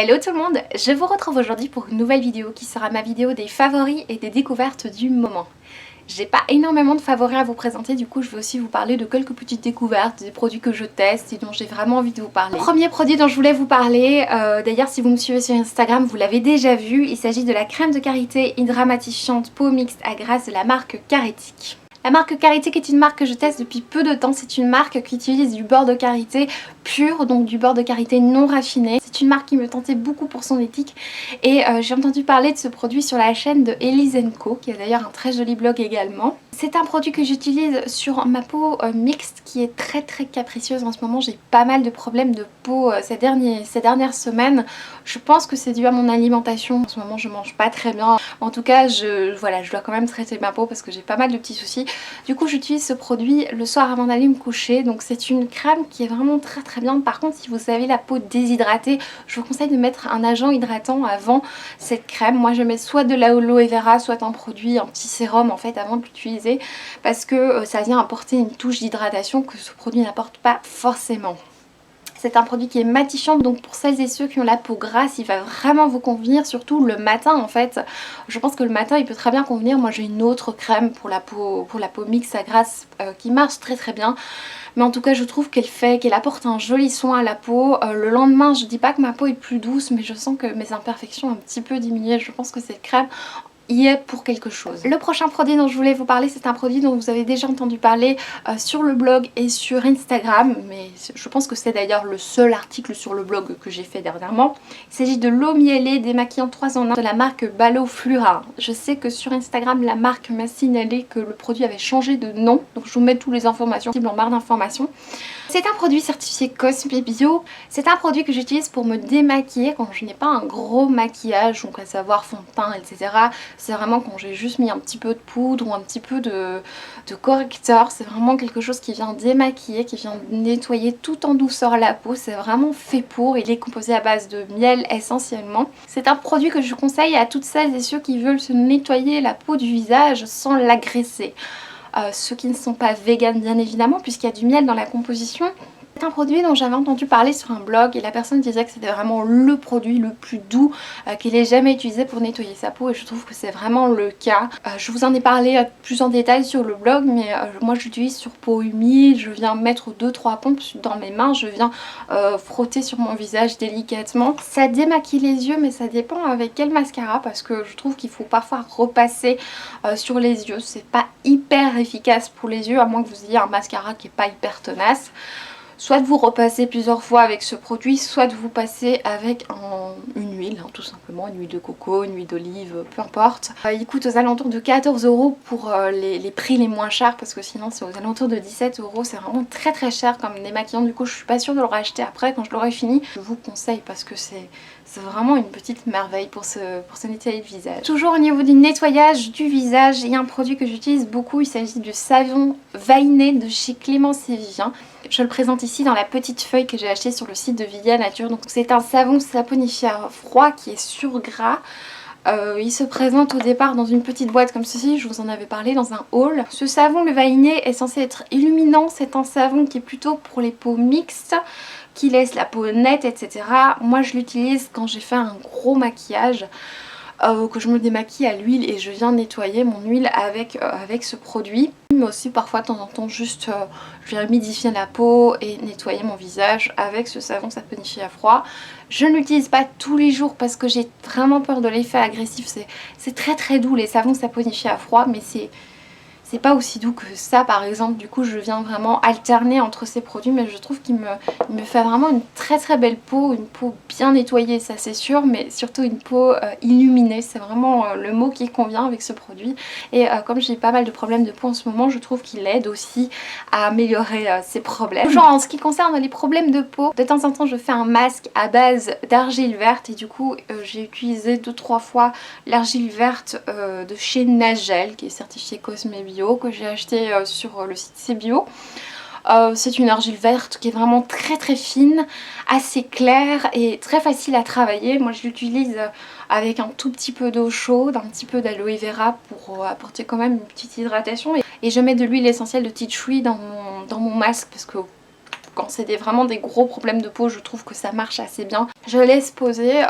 Hello tout le monde, je vous retrouve aujourd'hui pour une nouvelle vidéo qui sera ma vidéo des favoris et des découvertes du moment. J'ai pas énormément de favoris à vous présenter, du coup je vais aussi vous parler de quelques petites découvertes, des produits que je teste et dont j'ai vraiment envie de vous parler. Le premier produit dont je voulais vous parler, d'ailleurs si vous me suivez sur Instagram vous l'avez déjà vu, il s'agit de la crème de karité hydramatifiante peau mixte à grasse de la marque Carrétique. La marque Carrétique est une marque que je teste depuis peu de temps. C'est une marque qui utilise du beurre de karité pur, donc du beurre de karité non raffiné. C'est une marque qui me tentait beaucoup pour son éthique et j'ai entendu parler de ce produit sur la chaîne de Elise & Co, qui a d'ailleurs un très joli blog également. C'est un produit que j'utilise sur ma peau mixte qui est très capricieuse en ce moment. J'ai pas mal de problèmes de peau ces dernières semaines. Je pense que c'est dû à mon alimentation. En ce moment je mange pas très bien. En tout cas je dois quand même traiter ma peau parce que j'ai pas mal de petits soucis. Du coup j'utilise ce produit le soir avant d'aller me coucher. Donc c'est une crème qui est vraiment très bien. Par contre si vous avez la peau déshydratée, je vous conseille de mettre un agent hydratant avant cette crème. Moi je mets soit de l'aloe vera, soit un produit, un petit sérum en fait avant de l'utiliser, parce que ça vient apporter une touche d'hydratation que ce produit n'apporte pas forcément. C'est un produit qui est matifiant, donc pour celles et ceux qui ont la peau grasse, il va vraiment vous convenir, surtout le matin en fait. Je pense que le matin il peut très bien convenir. Moi j'ai une autre crème pour la peau mixte à grasse qui marche très bien. Mais en tout cas je trouve qu'elle apporte un joli soin à la peau. Le lendemain je dis pas que ma peau est plus douce, mais je sens que mes imperfections ont un petit peu diminué. Je pense que cette crème y est pour quelque chose. Le prochain produit dont je voulais vous parler, c'est un produit dont vous avez déjà entendu parler sur le blog et sur Instagram, mais je pense que c'est d'ailleurs le seul article sur le blog que j'ai fait dernièrement. Il s'agit de l'eau miellée démaquillant 3 en 1 de la marque Balo Flura. Je sais que sur Instagram la marque m'a signalé que le produit avait changé de nom, donc je vous mets toutes les informations en barre d'informations. C'est un produit certifié Cosme Bio. C'est un produit que j'utilise pour me démaquiller quand je n'ai pas un gros maquillage, donc à savoir fond de teint, etc. C'est vraiment quand j'ai juste mis un petit peu de poudre ou un petit peu de correcteur. C'est vraiment quelque chose qui vient démaquiller, qui vient nettoyer tout en douceur la peau. C'est vraiment fait pour. Il est composé à base de miel essentiellement. C'est un produit que je conseille à toutes celles et ceux qui veulent se nettoyer la peau du visage sans l'agresser. Ceux qui ne sont pas véganes bien évidemment, puisqu'il y a du miel dans la composition. C'est un produit dont j'avais entendu parler sur un blog et la personne disait que c'était vraiment le produit le plus doux qu'elle ait jamais utilisé pour nettoyer sa peau, et je trouve que c'est vraiment le cas. Je vous en ai parlé plus en détail sur le blog, mais moi je l'utilise sur peau humide. Je viens mettre 2-3 pompes dans mes mains, je viens frotter sur mon visage délicatement. Ça démaquille les yeux, mais ça dépend avec quel mascara, parce que je trouve qu'il faut parfois repasser sur les yeux. C'est pas hyper efficace pour les yeux, à moins que vous ayez un mascara qui est pas hyper tenace. Soit de vous repasser plusieurs fois avec ce produit, soit de vous passer avec une huile, tout simplement, une huile de coco, une huile d'olive, peu importe. Il coûte aux alentours de 14 € pour les prix les moins chers, parce que sinon c'est aux alentours de 17 €. C'est vraiment très cher comme démaquillant. Du coup je suis pas sûre de le racheter après quand je l'aurai fini. Je vous conseille parce que c'est vraiment une petite merveille pour se nettoyer le visage. Toujours au niveau du nettoyage du visage, il y a un produit que j'utilise beaucoup. Il s'agit du savon Vainé de chez Clémence et Vivien. Je le présente ici dans la petite feuille que j'ai achetée sur le site de Vivian Nature. Donc c'est un savon saponifié à froid qui est sur gras. Il se présente au départ dans une petite boîte comme ceci, je vous en avais parlé dans un haul. Ce savon, le Vainé, est censé être illuminant. C'est un savon qui est plutôt pour les peaux mixtes, qui laisse la peau nette, etc. Moi je l'utilise quand j'ai fait un gros maquillage, que je me démaquille à l'huile et je viens nettoyer mon huile avec ce produit. Mais aussi parfois de temps en temps juste je viens humidifier la peau et nettoyer mon visage avec ce savon saponifié à froid. Je ne l'utilise pas tous les jours parce que j'ai vraiment peur de l'effet agressif. C'est très doux les savons saponifiés à froid, mais c'est pas aussi doux que ça par exemple. Du coup je viens vraiment alterner entre ces produits, mais je trouve qu'il me fait vraiment une très belle peau, une peau bien nettoyée, ça c'est sûr, mais surtout une peau illuminée. C'est vraiment le mot qui convient avec ce produit. Et comme j'ai pas mal de problèmes de peau en ce moment, je trouve qu'il aide aussi à améliorer ces problèmes. Genre en ce qui concerne les problèmes de peau, de temps en temps je fais un masque à base d'argile verte, et du coup j'ai utilisé 2-3 fois l'argile verte de chez Nagel qui est certifiée Cosme Bio, que j'ai acheté sur le site CBio. C'est une argile verte qui est vraiment très fine, assez claire et très facile à travailler. Moi je l'utilise avec un tout petit peu d'eau chaude, un petit peu d'aloe vera pour apporter quand même une petite hydratation, et je mets de l'huile essentielle de tea tree dans mon masque, parce que quand c'est vraiment des gros problèmes de peau, je trouve que ça marche assez bien. Je laisse poser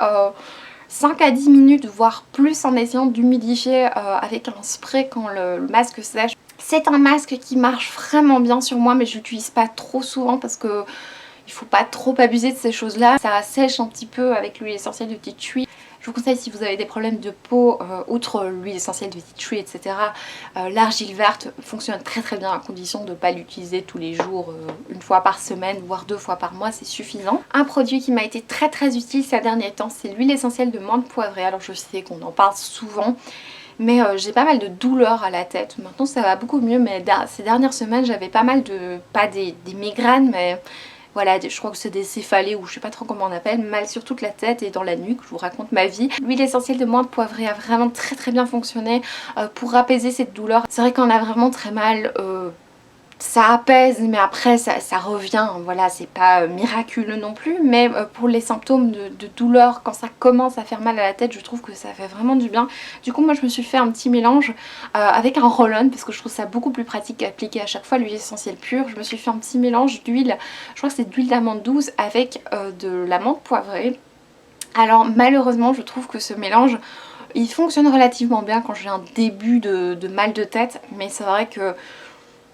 5 à 10 minutes voire plus en essayant d'humidifier avec un spray quand le masque sèche. C'est un masque qui marche vraiment bien sur moi mais je l'utilise pas trop souvent parce que il faut pas trop abuser de ces choses là. Ça sèche un petit peu avec l'huile essentielle de tea tree. Je vous conseille si vous avez des problèmes de peau, outre l'huile essentielle de tea tree etc. L'argile verte fonctionne très bien à condition de ne pas l'utiliser tous les jours, une fois par semaine voire 2 fois par mois, c'est suffisant. Un produit qui m'a été très utile ces derniers temps, c'est l'huile essentielle de menthe poivrée. Alors je sais qu'on en parle souvent, mais j'ai pas mal de douleurs à la tête. Maintenant ça va beaucoup mieux, mais ces dernières semaines j'avais pas mal de, pas des migraines, mais voilà, je crois que c'est des céphalées ou je sais pas trop comment on appelle, mal sur toute la tête et dans la nuque. Je vous raconte ma vie. L'huile essentielle de menthe poivrée a vraiment très bien fonctionné pour apaiser cette douleur. C'est vrai qu'on a vraiment très mal, ça apaise mais après ça revient, voilà, c'est pas miraculeux non plus, mais pour les symptômes de douleur, quand ça commence à faire mal à la tête, je trouve que ça fait vraiment du bien. Du coup moi je me suis fait un petit mélange avec un roll-on parce que je trouve ça beaucoup plus pratique à appliquer à chaque fois l'huile essentielle pure. Je me suis fait un petit mélange d'huile, je crois que c'est d'huile d'amande douce avec de la menthe poivrée. Alors malheureusement je trouve que ce mélange il fonctionne relativement bien quand j'ai un début de mal de tête, mais c'est vrai que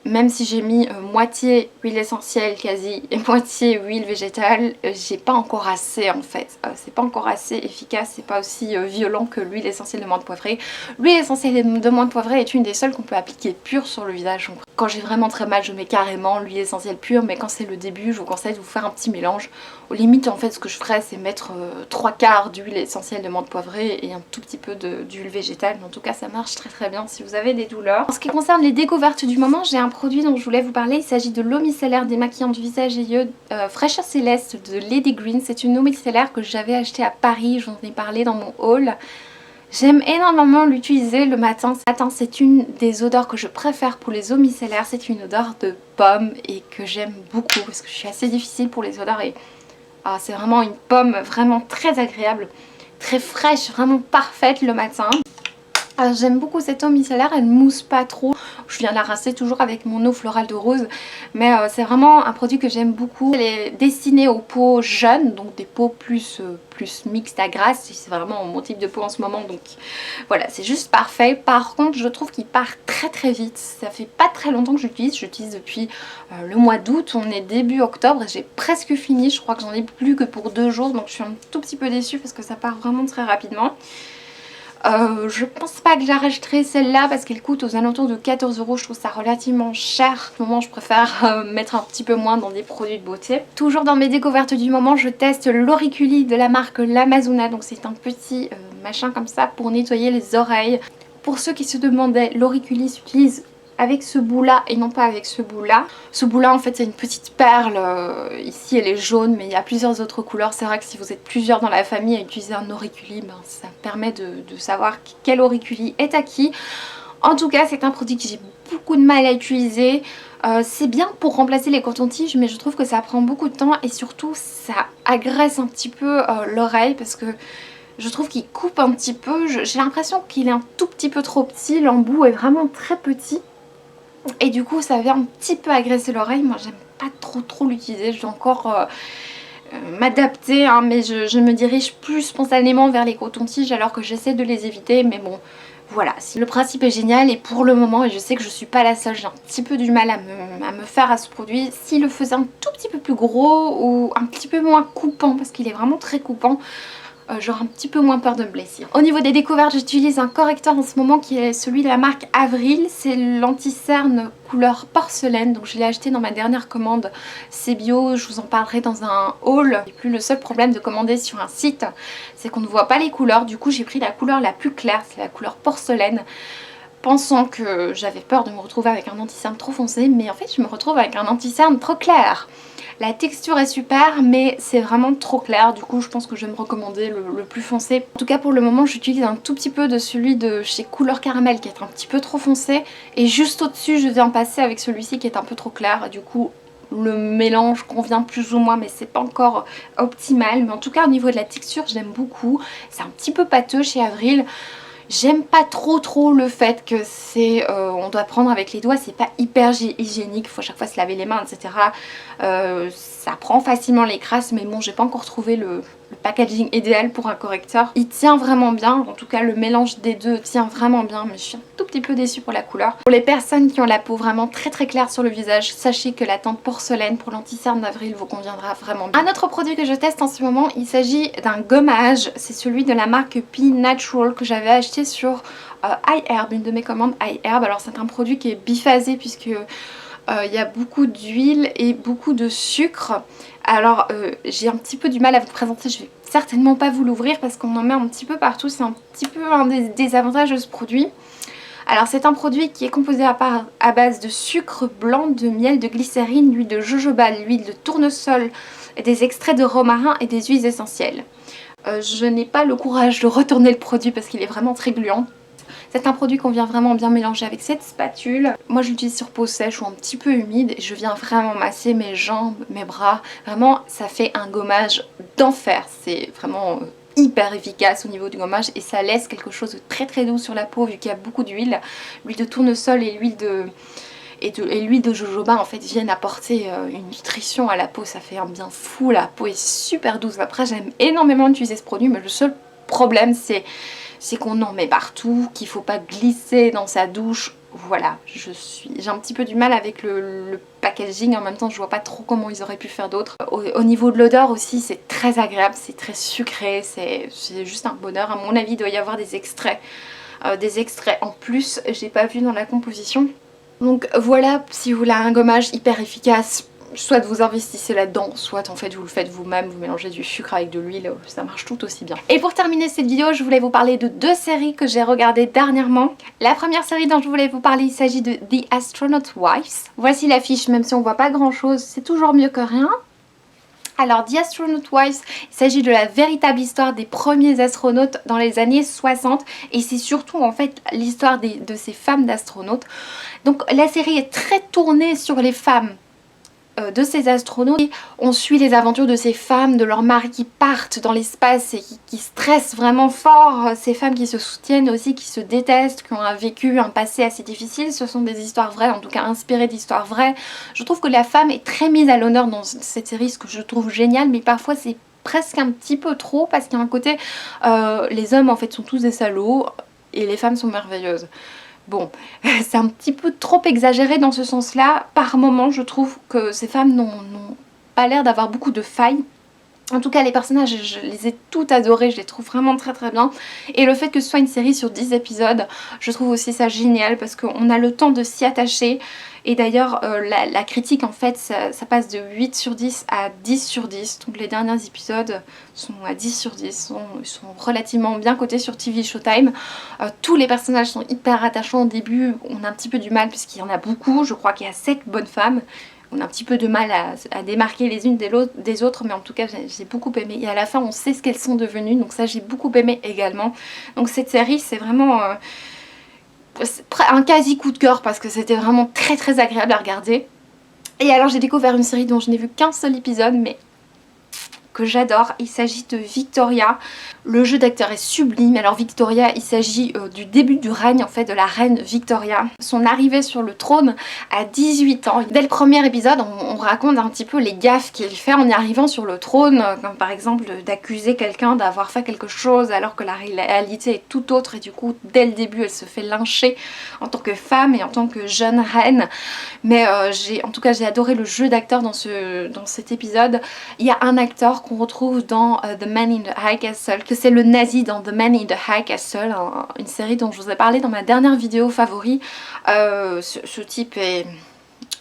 même si j'ai mis moitié huile essentielle quasi et moitié huile végétale, j'ai pas encore assez en fait. C'est pas encore assez efficace, c'est pas aussi violent que l'huile essentielle de menthe poivrée. L'huile essentielle de menthe poivrée est une des seules qu'on peut appliquer pure sur le visage. Donc, quand j'ai vraiment très mal, je mets carrément l'huile essentielle pure, mais quand c'est le début, je vous conseille de vous faire un petit mélange. Aux limites, en fait, ce que je ferais, c'est mettre 3/4 d'huile essentielle de menthe poivrée et un tout petit peu d'huile végétale. Mais en tout cas, ça marche très bien si vous avez des douleurs. En ce qui concerne les découvertes du moment, j'ai un produit dont je voulais vous parler. Il s'agit de l'eau micellaire démaquillant du visage et yeux fraîcheur céleste de Lady Green. C'est une eau micellaire que j'avais achetée à Paris, je vous en ai parlé dans mon haul. J'aime énormément l'utiliser le matin. C'est une des odeurs que je préfère pour les eaux micellaires. C'est une odeur de pomme et que j'aime beaucoup parce que je suis assez difficile pour les odeurs et c'est vraiment une pomme vraiment très agréable, très fraîche, vraiment parfaite le matin. J'aime beaucoup cette eau micellaire, elle ne mousse pas trop. Je viens la rincer toujours avec mon eau florale de rose. Mais c'est vraiment un produit que j'aime beaucoup. Elle est destinée aux peaux jeunes, donc des peaux plus mixtes à grasses. C'est vraiment mon type de peau en ce moment, donc voilà, c'est juste parfait. Par contre, je trouve qu'il part très vite. Ça fait pas très longtemps que j'utilise. J'utilise depuis le mois d'août. On est début octobre et j'ai presque fini. Je crois que j'en ai plus que pour 2 jours, donc je suis un tout petit peu déçue parce que ça part vraiment très rapidement. Je pense pas que j'arrêterai celle-là parce qu'elle coûte aux alentours de 14 €. Je trouve ça relativement cher. Au moment je préfère mettre un petit peu moins dans des produits de beauté. Toujours dans mes découvertes du moment, je teste l'auriculi de la marque L'Amazona. Donc c'est un petit machin comme ça pour nettoyer les oreilles. Pour ceux qui se demandaient, l'auriculi s'utilise avec ce bout là et non pas avec ce bout là. Ce bout là en fait c'est une petite perle, ici elle est jaune mais il y a plusieurs autres couleurs. C'est vrai que si vous êtes plusieurs dans la famille à utiliser un auriculi, ben, ça permet de savoir quel auriculi est à qui. En tout cas c'est un produit que j'ai beaucoup de mal à utiliser. C'est bien pour remplacer les cotons-tiges mais je trouve que ça prend beaucoup de temps et surtout ça agresse un petit peu l'oreille parce que je trouve qu'il coupe un petit peu. J'ai l'impression qu'il est un tout petit peu trop petit, l'embout est vraiment très petit. Et du coup ça vient un petit peu agresser l'oreille. Moi j'aime pas trop l'utiliser, je dois encore m'adapter hein, mais je me dirige plus spontanément vers les cotons-tiges alors que j'essaie de les éviter. Mais bon voilà, le principe est génial et pour le moment, et je sais que je suis pas la seule, j'ai un petit peu du mal à me faire à ce produit. S'il le faisait un tout petit peu plus gros ou un petit peu moins coupant, parce qu'il est vraiment très coupant, j'aurais un petit peu moins peur de me blesser. Au niveau des découvertes, j'utilise un correcteur en ce moment qui est celui de la marque Avril. C'est l'anti-cerne couleur porcelaine. Donc je l'ai acheté dans ma dernière commande. C'est bio, je vous en parlerai dans un haul. Et puis le seul problème de commander sur un site, c'est qu'on ne voit pas les couleurs. Du coup j'ai pris la couleur la plus claire, c'est la couleur porcelaine, pensant que j'avais peur de me retrouver avec un anti-cerne trop foncé. Mais en fait je me retrouve avec un anti-cerne trop clair. La texture est super mais c'est vraiment trop clair, du coup je pense que je vais me recommander le plus foncé. En tout cas pour le moment j'utilise un tout petit peu de celui de chez Couleur Caramel qui est un petit peu trop foncé. Et juste au dessus je viens passer avec celui-ci qui est un peu trop clair. Du coup le mélange convient plus ou moins mais c'est pas encore optimal. Mais en tout cas au niveau de la texture j'aime beaucoup. C'est un petit peu pâteux chez Avril. J'aime pas trop le fait que c'est on doit prendre avec les doigts, c'est pas hyper hygiénique, il faut à chaque fois se laver les mains, etc. Ça prend facilement les crasses, mais bon, j'ai pas encore trouvé le packaging idéal pour un correcteur. Il tient vraiment bien, en tout cas le mélange des deux tient vraiment bien, mais je suis un tout petit peu déçue pour la couleur. Pour les personnes qui ont la peau vraiment très claire sur le visage, sachez que la teinte porcelaine pour l'anti-cerne d'avril vous conviendra vraiment bien. Un autre produit que je teste en ce moment, il s'agit d'un gommage, c'est celui de la marque P Natural que j'avais acheté sur iHerb, une de mes commandes iHerb. Alors c'est un produit qui est biphasé puisque il y a beaucoup d'huile et beaucoup de sucre. Alors j'ai un petit peu du mal à vous présenter, je vais certainement pas vous l'ouvrir parce qu'on en met un petit peu partout, c'est un petit peu un des désavantages de ce produit. Alors c'est un produit qui est composé à base de sucre blanc, de miel, de glycérine, d'huile de jojoba, l'huile de tournesol, des extraits de romarin et des huiles essentielles. Je n'ai pas le courage de retourner le produit parce qu'il est vraiment très gluant. C'est un produit qu'on vient vraiment bien mélanger avec cette spatule. Moi je l'utilise sur peau sèche ou un petit peu humide et je viens vraiment masser mes jambes, mes bras. Vraiment ça fait un gommage d'enfer. C'est vraiment hyper efficace au niveau du gommage et ça laisse quelque chose de très doux sur la peau vu qu'il y a beaucoup d'huile. L'huile de tournesol et l'huile de jojoba en fait viennent apporter une nutrition à la peau. Ça fait un bien fou, la peau est super douce. Après j'aime énormément utiliser ce produit mais le seul problème c'est qu'on en met partout, qu'il faut pas glisser dans sa douche. Voilà, j'ai un petit peu du mal avec le packaging, en même temps je vois pas trop comment ils auraient pu faire d'autre. Au niveau de l'odeur aussi c'est très agréable, c'est très sucré, c'est juste un bonheur. À mon avis il doit y avoir des extraits en plus, j'ai pas vu dans la composition. Donc voilà, si vous voulez un gommage hyper efficace, soit vous investissez là-dedans, soit en fait vous le faites vous-même, vous mélangez du sucre avec de l'huile, ça marche tout aussi bien. Et pour terminer cette vidéo, je voulais vous parler de deux séries que j'ai regardées dernièrement. La première série dont je voulais vous parler, il s'agit de The Astronaut Wives. Voici l'affiche, même si on voit pas grand chose, c'est toujours mieux que rien. Alors The Astronaut Wives, il s'agit de la véritable histoire des premiers astronautes dans les années 60 et c'est surtout en fait l'histoire de ces femmes d'astronautes. Donc la série est très tournée sur les femmes de ces astronautes. On suit les aventures de ces femmes, de leurs maris qui partent dans l'espace et qui stressent vraiment fort, ces femmes qui se soutiennent aussi, qui se détestent, qui ont vécu un passé assez difficile. Ce sont des histoires vraies, en tout cas inspirées d'histoires vraies. Je trouve que la femme est très mise à l'honneur dans cette série, ce que je trouve génial, mais parfois c'est presque un petit peu trop parce qu'il y a un côté les hommes en fait sont tous des salauds et les femmes sont merveilleuses. Bon, c'est un petit peu trop exagéré dans ce sens-là. Par moments, je trouve que ces femmes n'ont pas l'air d'avoir beaucoup de failles. En tout cas, les personnages, je les ai toutes adorés, je les trouve vraiment très bien. Et le fait que ce soit une série sur 10 épisodes, je trouve aussi ça génial parce qu'on a le temps de s'y attacher. Et d'ailleurs, la critique, en fait, ça passe de 8 sur 10 à 10 sur 10. Donc les derniers épisodes sont à 10 sur 10, sont relativement bien cotés sur TV Showtime. Tous les personnages sont hyper attachants au début. On a un petit peu du mal puisqu'il y en a beaucoup. Je crois qu'il y a 7 bonnes femmes. On a un petit peu de mal à démarquer les unes des autres, mais en tout cas j'ai beaucoup aimé. Et à la fin on sait ce qu'elles sont devenues, donc ça j'ai beaucoup aimé également. Donc cette série c'est vraiment un quasi coup de cœur parce que c'était vraiment très agréable à regarder. Et alors j'ai découvert une série dont je n'ai vu qu'un seul épisode, mais que j'adore. Il s'agit de Victoria. Le jeu d'acteur est sublime. Alors Victoria, il s'agit du début du règne en fait de la reine Victoria. Son arrivée sur le trône à 18 ans. Dès le premier épisode, on raconte un petit peu les gaffes qu'il fait en y arrivant sur le trône, comme par exemple d'accuser quelqu'un d'avoir fait quelque chose alors que la réalité est tout autre et du coup dès le début elle se fait lyncher en tant que femme et en tant que jeune reine. Mais en tout cas j'ai adoré le jeu d'acteur dans cet épisode. Il y a un acteur qu'on retrouve dans The Man in the High Castle, que c'est le nazi dans The Man in the High Castle, une série dont je vous ai parlé dans ma dernière vidéo favori. Ce type est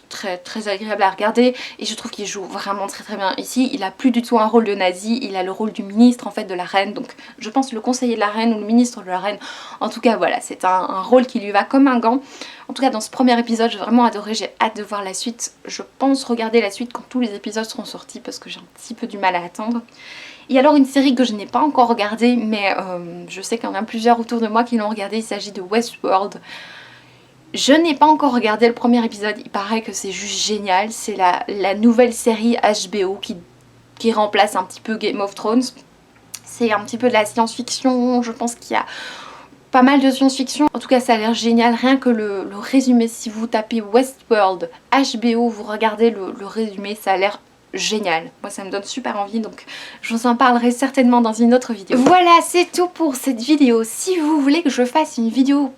très agréable à regarder et je trouve qu'il joue vraiment très bien ici. Il a plus du tout un rôle de nazi, il a le rôle du ministre en fait de la reine, donc je pense le conseiller de la reine ou le ministre de la reine. En tout cas voilà, c'est un rôle qui lui va comme un gant. En tout cas dans ce premier épisode j'ai vraiment adoré, j'ai hâte de voir la suite. Je pense regarder la suite quand tous les épisodes seront sortis parce que j'ai un petit peu du mal à attendre. Et alors une série que je n'ai pas encore regardée mais je sais qu'il y en a plusieurs autour de moi qui l'ont regardée, il s'agit de Westworld. Je n'ai pas encore regardé le premier épisode, il paraît que c'est juste génial, c'est la nouvelle série HBO qui remplace un petit peu Game of Thrones. C'est un petit peu de la science-fiction, je pense qu'il y a pas mal de science-fiction. En tout cas ça a l'air génial, rien que le résumé, si vous tapez Westworld HBO, vous regardez le résumé, ça a l'air génial. Moi ça me donne super envie, donc je vous en parlerai certainement dans une autre vidéo. Voilà, c'est tout pour cette vidéo. Si vous voulez que je fasse une vidéo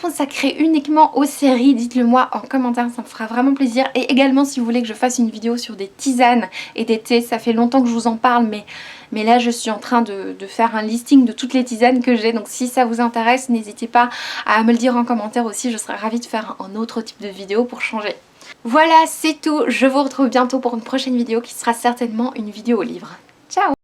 consacrée uniquement aux séries, dites-le moi en commentaire, ça me fera vraiment plaisir. Et également si vous voulez que je fasse une vidéo sur des tisanes et des thés, ça fait longtemps que je vous en parle, mais là je suis en train de faire un listing de toutes les tisanes que j'ai, donc si ça vous intéresse, n'hésitez pas à me le dire en commentaire aussi, je serais ravie de faire un autre type de vidéo pour changer. Voilà, c'est tout, je vous retrouve bientôt pour une prochaine vidéo qui sera certainement une vidéo au livre. Ciao!